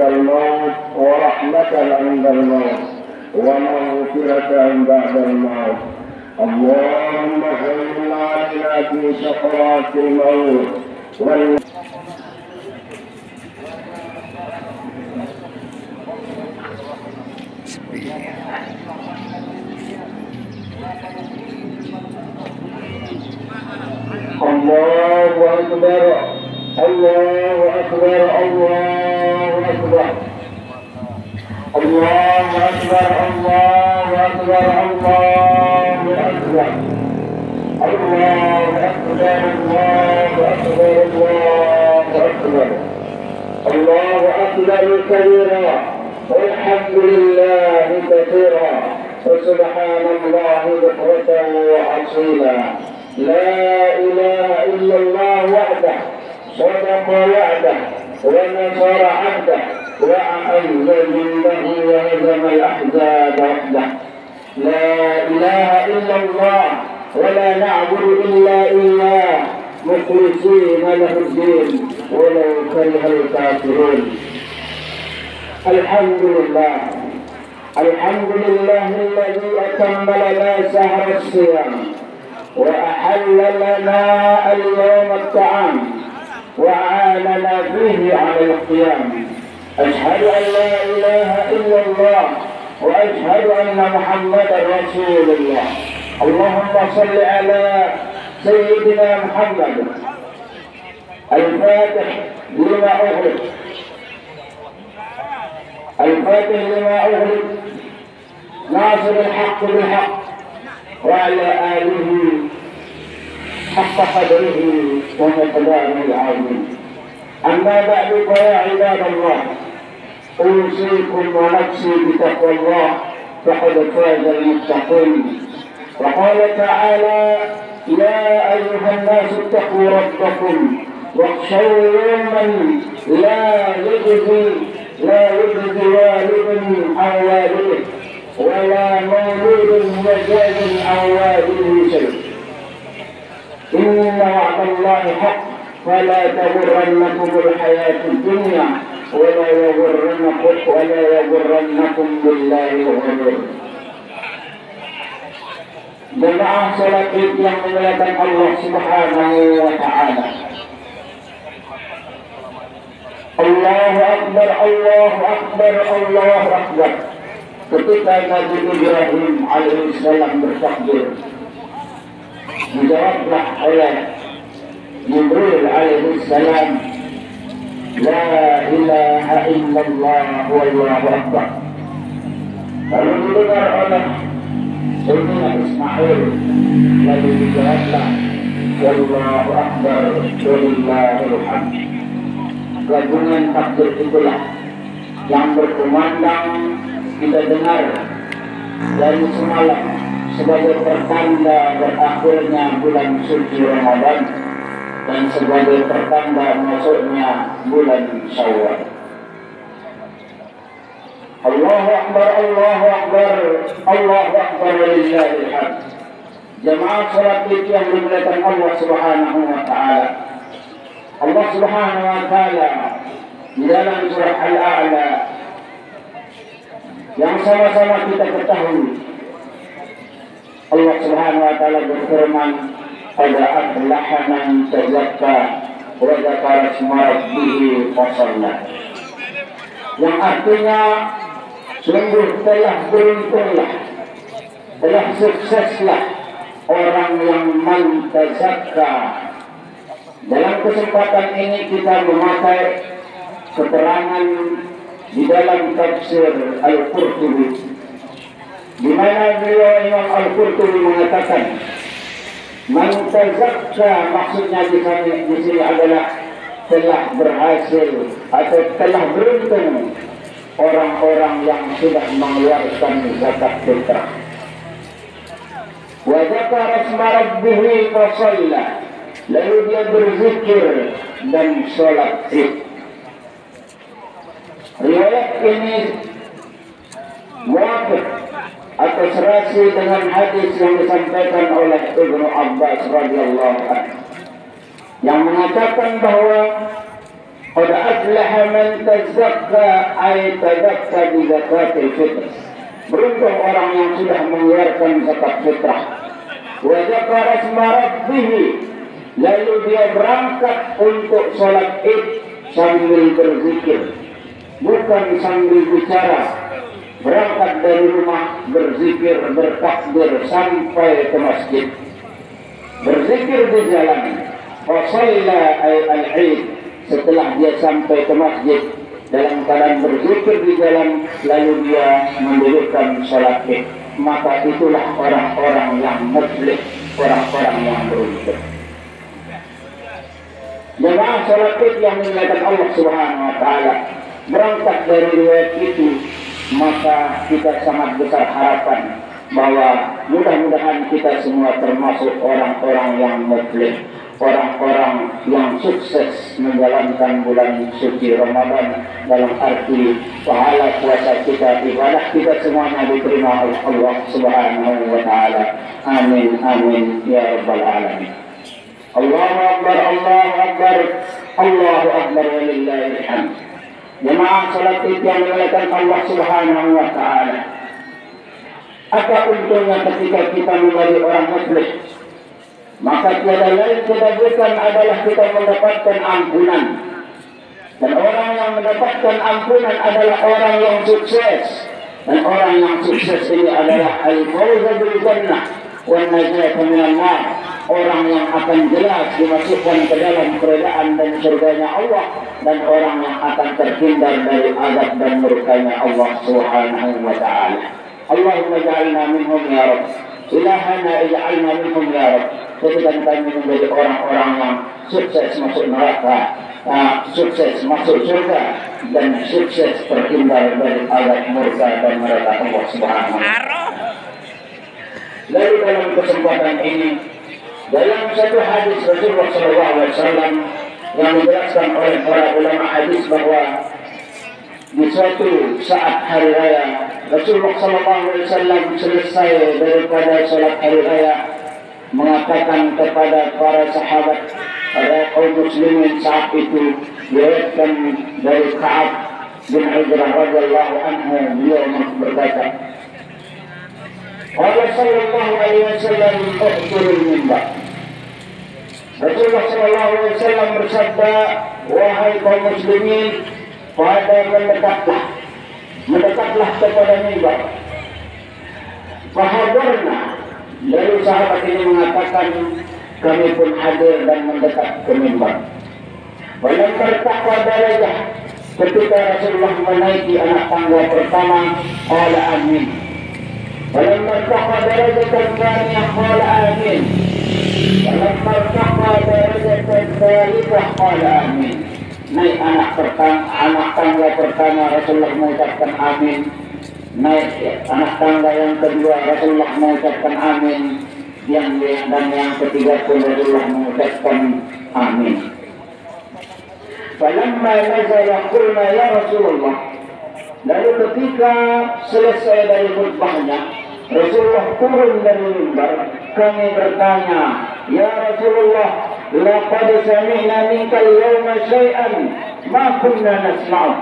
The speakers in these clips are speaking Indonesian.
الموت ورحمة عند الموت ومغفرة بعد الموت. اللهم صل علينا في سكرات الموت الله أكبر الله أكبر الله أكبر الله أكبر الله أكبر الله أكبر الله أكبر الله أكبر الله أكبر الله أكبر كبيرا والحمد لله كثيرا وسبحان الله بكرة وأصيلا. لا إله إلا الله وحده صدق وعده ونصر عبده وأعز جنده وهزم الأحزاب وحده. لا إله إلا الله ولا نعبد إلا إياه مخلصين له الدين ولو كره الكافرون. الحمد لله الحمد لله الذي أتم لنا شهر الصيام وأحل لنا اليوم الطعام وأعاننا فيه على القيام. أشهد أن لا إله إلا الله وأشهد أن محمدا رسول الله. اللهم صل على سيدنا محمد الفاتح لما أغلق ناصر الحق بالحق وعلى آله حق قدره ومقداره العظيم. أما بعد فيا عباد الله أوصيكم ونفسي بتقوى الله فقد فاز المتقون. وقال تعالى: يا أيها الناس اتقوا ربكم واخشوا يوما لا يجزي والد عن والده ولا مولود يجاز عن والده شيء إن وعد الله حق فلا تغرنكم الحياة الدنيا ولا يغرنكم بالله الغرور. Jemaah salat Id yang dimuliakan Allah Subhanahu wa taala. Allahu akbar, Allahu akbar, Allahu akbar. Ketika Nabi Ibrahim alaihissalam bertakbir, dijawablah oleh Jibril alaihissalam, la ilaha illallah wallahu akbar. Lalu didengar oleh Sayyidina Ismail, lalu dijawablah wallahu akbar walillahil hamd. Gabungan takbir itulah yang berkumandang kita dengar dari semalam sebagai pertanda berakhirnya bulan suci Ramadan dan sebagai pertanda masuknya bulan Syawal. Allahu akbar, Allahu akbar, Allahu akbar walillahil hamd. Jemaah salat Id yang dimuliakan Allah Subhanahu wa taala. Allah Subhanahu wa taala di dalam surah Al-A'la yang sama-sama kita ketahui, Allah Subhanahu wa taala berfirman, qad aflaha man tazakka wa dzakara isma rabbih fa shalla. Yang artinya sungguh telah beruntunglah, telah sukseslah orang yang mentazakka. Dalam kesempatan ini kita memakai keterangan di dalam tafsir Al-Qurtubi, di mana beliau Imam Al-Qurtubi mengatakan, man tazakka maksudnya di sini adalah telah berhasil atau telah beruntung orang-orang yang sudah mengeluarkan zakat fitrah. Wa dzakara isma rabbih fa shalla, lalu dia berzikir dan sholat Id. Riwayat ini muafik atau serasi dengan hadis yang disampaikan oleh Ibnu Abbas radhiyallahu anhu yang mengatakan bahwa qad aflaha man tazakka ay tazakka bi zakatil fitr. Beruntung orang yang sudah mengeluarkan zakat fitrah. Wa dzakara isma rabbih, lalu dia berangkat untuk sholat Id sambil berzikir, bukan sambil bicara. Berangkat dari rumah berzikir, bertakbir sampai ke masjid, berzikir di jalan. Shalla ay al-Id, setelah dia sampai ke masjid dalam keadaan berzikir di jalan, lalu dia mendirikan sholat Id. Maka itulah orang-orang yang muflih, orang-orang yang beruntung. Jemaah salat Id yang dimuliakan Allah Subhanahu wa taala, berangkat dari riwayat itu, maka kita sangat besar harapan bahwa mudah-mudahan kita semua termasuk orang-orang yang muflih, orang-orang yang sukses menjalankan bulan suci Ramadan, dalam arti pahala puasa kita, ibadah kita semuanya diterima oleh Allah Subhanahu wa taala. Amin amin ya rabbal alamin. Allahu akbar, Allahu akbar, Allahu akbar walillahil hamd. Jemaah salat Id yang dimuliakan Allah Subhanahu wa taala. Apa untungnya ketika kita menjadi orang muflih? Maka tiada lain kita bukan adalah kita mendapatkan ampunan. Dan orang yang mendapatkan ampunan adalah orang yang sukses. Dan orang yang sukses ini adalah al-fawza bil jannah wan najat minan nar. Orang yang akan jelas dimasukkan ke dalam keredaan dan surganya Allah, dan orang yang akan terhindar dari azab dan murkanya Allah Subhanahu wa taala. Allahumma ja'alna minhum ya Rabb. Ilahana ij'alna minhum ya Rabb. Jadikan kami menjadi orang-orang yang sukses masuk neraka, sukses masuk surga, dan sukses terhindar dari azab murka dan murka Allah Subhanahu wa taala. Lalu dalam kesempatan ini, dalam satu hadis Rasulullah SAW yang dijelaskan oleh para ulama hadis bahwa di suatu saat hari raya Rasulullah SAW selesai daripada sholat hari raya mengatakan kepada para sahabat, para kaum muslimin saat itu, diriwayatkan dari Ka'ab bin Ujrah radhiyallahu anhu, beliau berkata, qala sallallahu alaihi wasallam uhdurul minbar. Rasulullah sallallahu alaihi wasallam bersabda, wahai kaum muslimin, pada mendekatlah kepada mimbar. Fahadarna, lalu sahabat ini mengatakan, kami pun hadir dan mendekat ke mimbar. Walam tertaqwa darajah, ketika Rasulullah menaiki anak tangga pertama, qala amin. Walam tertaqwa darajah tsaniyah, qala amin. Walam tertaqwa darajah tsalitsah, qala amin. Naik anak tangga pertama Rasulullah mengucapkan amin. Naik anak tangga yang kedua Rasulullah mengucapkan amin. Dan yang ketiga pun Rasulullah mengucapkan amin. Falamma nazala qulna ya Rasulullah. Lalu ketika selesai dari khutbahnya, Rasulullah turun dari mimbar. Kami bertanya, ya Rasulullah, laqad sami'na minka al-yawma syai'an ma kunna nasma'u.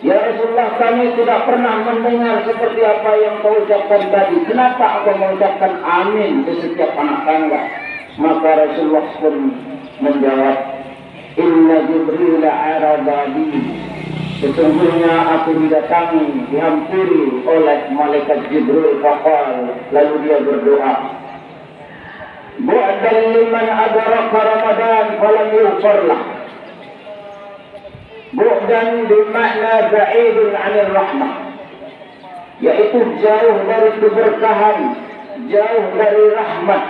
Ya Rasulullah, kami tidak pernah mendengar seperti apa yang kau ucapkan tadi. Kenapa kau mengucapkan amin di setiap anak tangga? Maka Rasulullah pun menjawab, inna Jibril aradadi. Sesungguhnya aku didatangi, dihampiri oleh malaikat Jibril faqal, lalu dia berdoa, bu'dan liman adraka Ramadan falam yughfar lah. Bu'dan bermakna ba'idun 'anil rahmah, yaitu jauh dari keberkahan, jauh dari rahmat.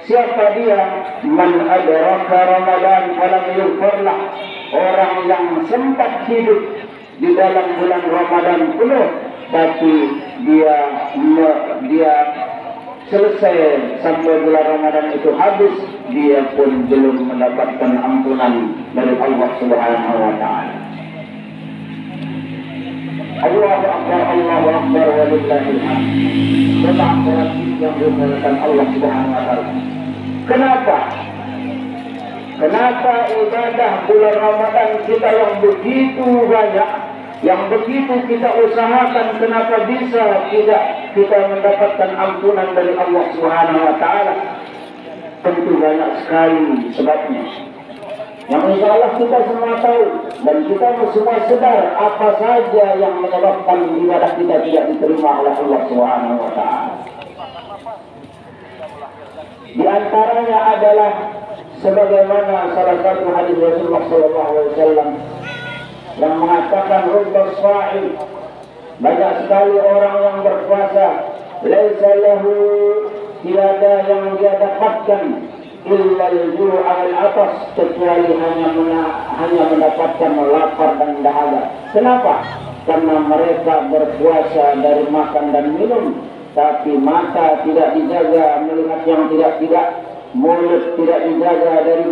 Siapa dia? Man adraka Ramadan falam yughfar lah. Orang yang sempat hidup di dalam bulan Ramadan penuh, tapi dia selesai sampai bulan Ramadan itu habis, dia pun belum mendapatkan ampunan dari Allah Subhanahu wa taala. Allahu Akbar, Allahu Akbar, walillahil hamd. Bertakbir yang dimuliakan Allah Subhanahu wa taala. Kenapa ibadah bulan Ramadan kita yang begitu banyak, yang begitu kita usahakan, kenapa bisa tidak kita mendapatkan ampunan dari Allah Subhanahu wa taala? Tentu banyak sekali sebabnya. Yang insya Allah kita semua tahu dan kita semua sedar apa saja yang menyebabkan ibadah kita tidak diterima oleh Allah Subhanahu wa taala. Di antaranya adalah sebagaimana salah satu hadis Rasulullah SAW yang mengatakan, rubbas sha'im, banyak sekali orang yang berpuasa, laisa lahu, tiada yang dia dapatkan illa al-ju'a al-atas, kecuali hanya mendapatkan lapar dan dahaga. Kenapa? Karena mereka berpuasa dari makan dan minum, tapi mata tidak dijaga melihat yang tidak-tidak, mulut tidak dijaga dari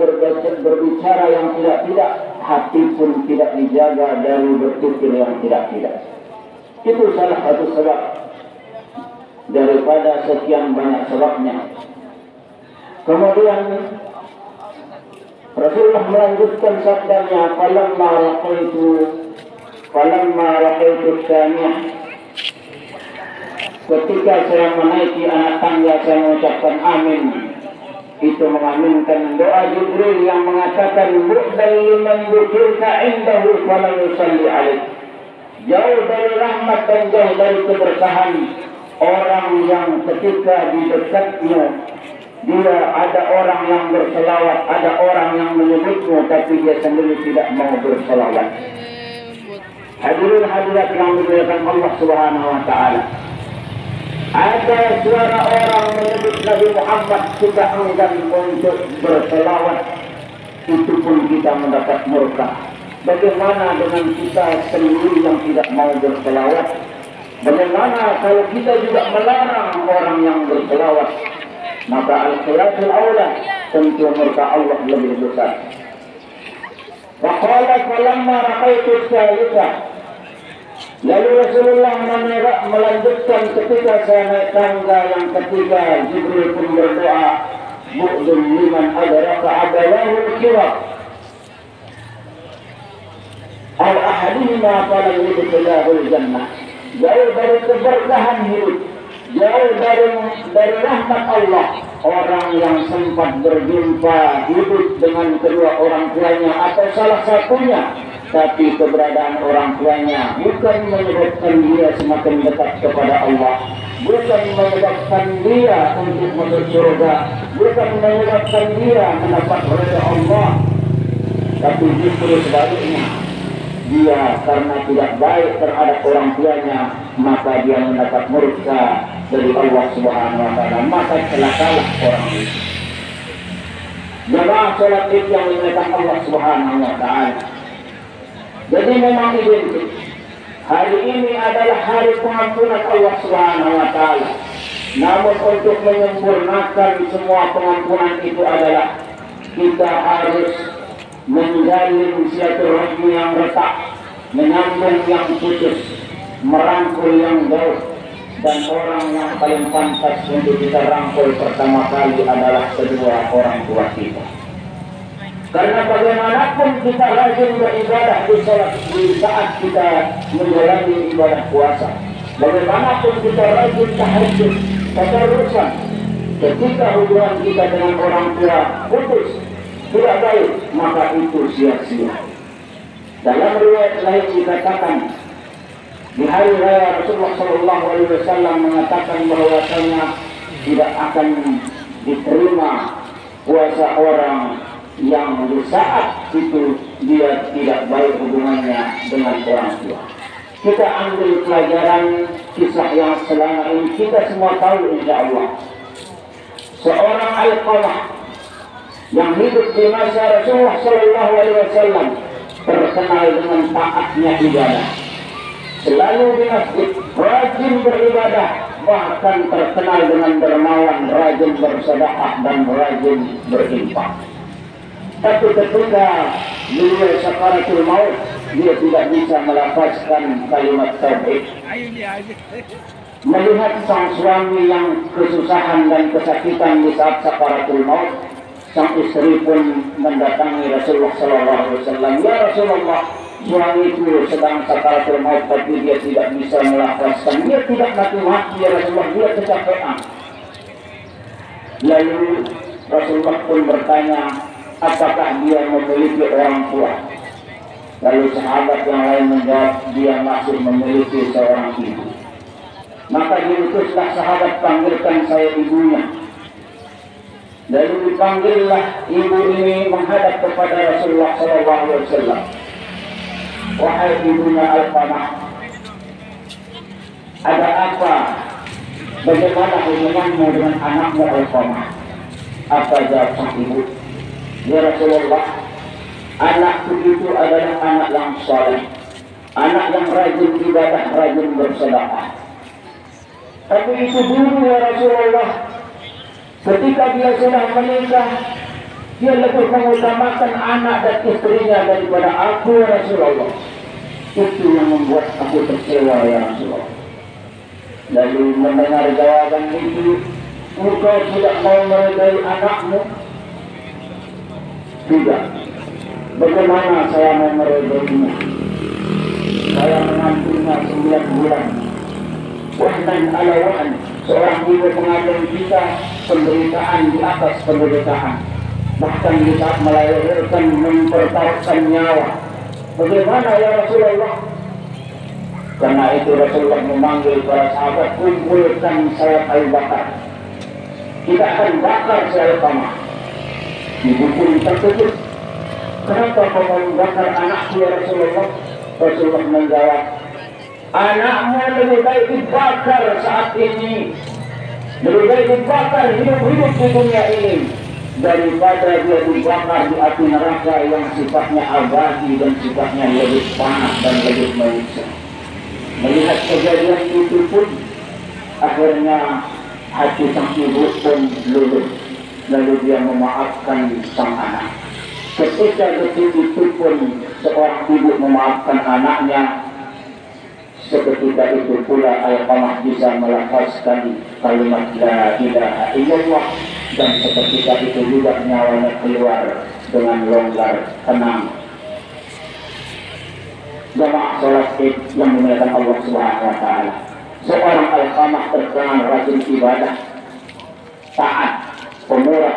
berbicara yang tidak-tidak, hati pun tidak dijaga dari berpikir yang tidak-tidak. Itu salah satu sebab daripada sekian banyak sebabnya. Kemudian Rasulullah melanjutkan sabdanya, falamma raqaitu tsaniyah, ketika saya menaiki anak tangga saya mengucapkan amin. Itu mengaminkan doa Jibril yang mengatakan, bu'dan liman dzukirka indahu falam yusalli alaik. Jauh dari rahmat dan jauh dari keberkahan orang yang ketika di dekatnya dia ada orang yang berselawat, ada orang yang menyebutmu, tapi dia sendiri tidak mau berselawat. Hadirin hadirat yang dimuliakan Allah Subhanahu wa taala. Ada suara orang menyebut Nabi Muhammad, kita enggan untuk berselawat, itu pun kita mendapat murka. Bagaimana dengan kita sendiri yang tidak mau berselawat? Bagaimana kalau kita juga melarang orang yang berselawat? Maka al-khilasul aula, tentu murka Allah lebih besar. Waqala falamma raqaitu salisa, lalu Rasulullah melanjutkan ketika saya naik tangga yang ketiga, Jibril pun berdoa, bu'dun liman adraka abawahu al-kiram al ahadina falan yudkhilahul jannah. Jauh dari keberkahan hidup, jauh dari rahmat Allah, orang yang sempat berjumpa hidup dengan kedua orang tuanya atau salah satunya, tapi keberadaan orang tuanya bukan menyebabkan dia semakin dekat kepada Allah, bukan menyebabkan dia untuk masuk surga, bukan menyebabkan dia mendapat ridha Allah, tapi justru sebaliknya, dia karena tidak baik terhadap orang tuanya, maka dia mendapat murka dari Allah Subhanahu wa taala, maka celakalah orang itu. Jemaah salat Id yang dimuliakan Allah Subhanahu wa taala. Jadi memang identik. Hari ini adalah hari pengampunan Allah Subhanahu wa taala. Namun untuk menyempurnakan semua pengampunan itu adalah kita harus menjalin silaturahmi yang retak, menyambung yang putus, merangkul yang jauh, dan orang yang paling pantas untuk kita rangkul pertama kali adalah kedua orang tua kita. Karena bagaimanapun kita rajin beribadah di saat kita menjalani ibadah puasa, bagaimanapun kita rajin tahajud, tadarrusan, ketika hubungan kita dengan orang tua putus, tidak baik, maka itu sia-sia. Dalam riwayat lain dikatakan, di hari raya Rasulullah SAW mengatakan bahwasanya tidak akan diterima puasa orang yang di saat itu dia tidak baik hubungannya dengan orang tua. Kita ambil pelajaran kisah yang selama ini kita semua tahu insya Allah. Seorang Alqamah yang hidup di masa Rasulullah SAW terkenal dengan taatnya ibadah, selalu di masjid, rajin beribadah, bahkan terkenal dengan dermawan, rajin bersedekah dan rajin berinfak. Tapi ketika beliau sakaratul maut, dia tidak bisa melafazkan kalimat tauhid. Melihat sang suami yang kesusahan dan kesakitan di saat sakaratul maut, sang istri pun mendatangi Rasulullah SAW. Ya Rasulullah, suamiku sedang sakaratul maut, tapi dia tidak bisa melafazkan, dia tidak mati-mati ya Rasulullah, dia kecapean. Lalu Rasulullah pun bertanya, apakah dia memiliki orang tua? Lalu sahabat yang lain menjawab, dia masih memiliki seorang ibu. Maka diutuslah sahabat, panggilkan saya ibunya. Lalu dipanggillah ibu ini menghadap kepada Rasulullah SAW. Wahai ibunya Alqamah, ada apa? Bagaimana hubunganmu dengan anakmu Alqamah? Apa jawab sang ibu? Ya Rasulullah, anakku itu adalah anak yang saleh, anak yang rajin ibadah, rajin bersedekah. Tapi itu dulu ya Rasulullah. Ketika dia sudah menikah, dia lebih mengutamakan anak dan istrinya daripada aku ya Rasulullah. Itu yang membuat aku kecewa ya Rasulullah. Lalu mendengar jawaban itu, engkau tidak mau meridai anakmu? Tidak. Bagaimana saya mau meridainya? Saya mengandungnya 9 bulan. Wahdan ala wahdan, seorang ibu mengandung kita penderitaan di atas penderitaan, bahkan di saat melahirkan mempertaruhkan nyawa. Bagaimana ya Rasulullah? Karena itu Rasulullah memanggil para sahabat, kumpulkan sayap Abu Bakar, kita akan bakar sayap Alqamah. Ibu pun terkejut, kenapa kau membakar anakku ya Rasulullah? Rasulullah menjawab, anakmu lebih baik dibakar saat ini, lebih baik dibakar hidup-hidup di dunia ini, daripada dia dibakar di api neraka yang sifatnya abadi dan sifatnya lebih panas dan lebih menyiksa. Melihat kejadian itu pun akhirnya hati sang ibu pun luluh, lalu dia memaafkan sang anak. Ketika detik itu pun seorang ibu memaafkan anaknya, seketika itu pula Alqamah bisa melafazkan kalimat la ilaha illallah, dan seketika itu juga nyawanya keluar dengan longgar, tenang. Jamaah sholat Id yang dimuliakan Allah Subhanahu wa taala. Seorang Alqamah terkenal rajin ibadah, taat, pemurah.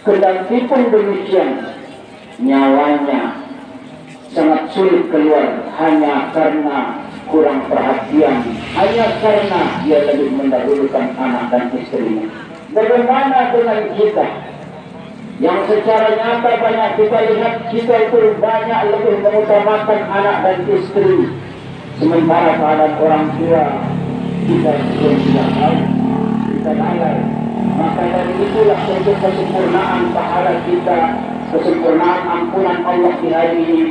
Kendati pun demikian, nyawanya sangat sulit keluar hanya karena kurang perhatian, hanya karena dia lebih mendahulukan anak dan istrinya. Bagaimana dengan kita yang secara nyata banyak kita lihat kita itu banyak lebih mengutamakan anak dan istri, sementara keadaan orang tua kita pun tidak tahu, kita lalai. Maka dari itulah untuk kesempurnaan pahala kita, kesempurnaan ampunan Allah di hari ini,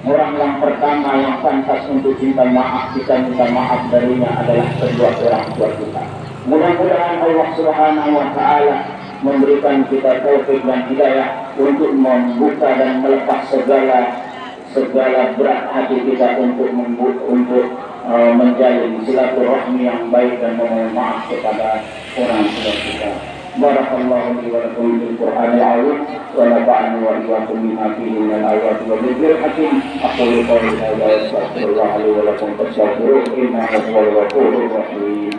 orang yang pertama yang pantas untuk minta maaf, kita minta maaf darinya adalah kedua orang tua kita. Mudah-mudahan Allah Subhanahu wa taala memberikan kita taufik dan hidayah untuk membuka dan melepas segala berat hati kita untuk menjalin silaturahmi yang baik dan memohon maaf kepada orang tua kita. Barakallahu li wa lakum bil Qur'anil azim wa nafa'ani wa iyyakum bima fihi minal ayati wa dzikril hakim. Aqulu qawli hadza wa astaghfirullah li wa lakum fastaghfiruhu innahu huwal ghafurur rahim.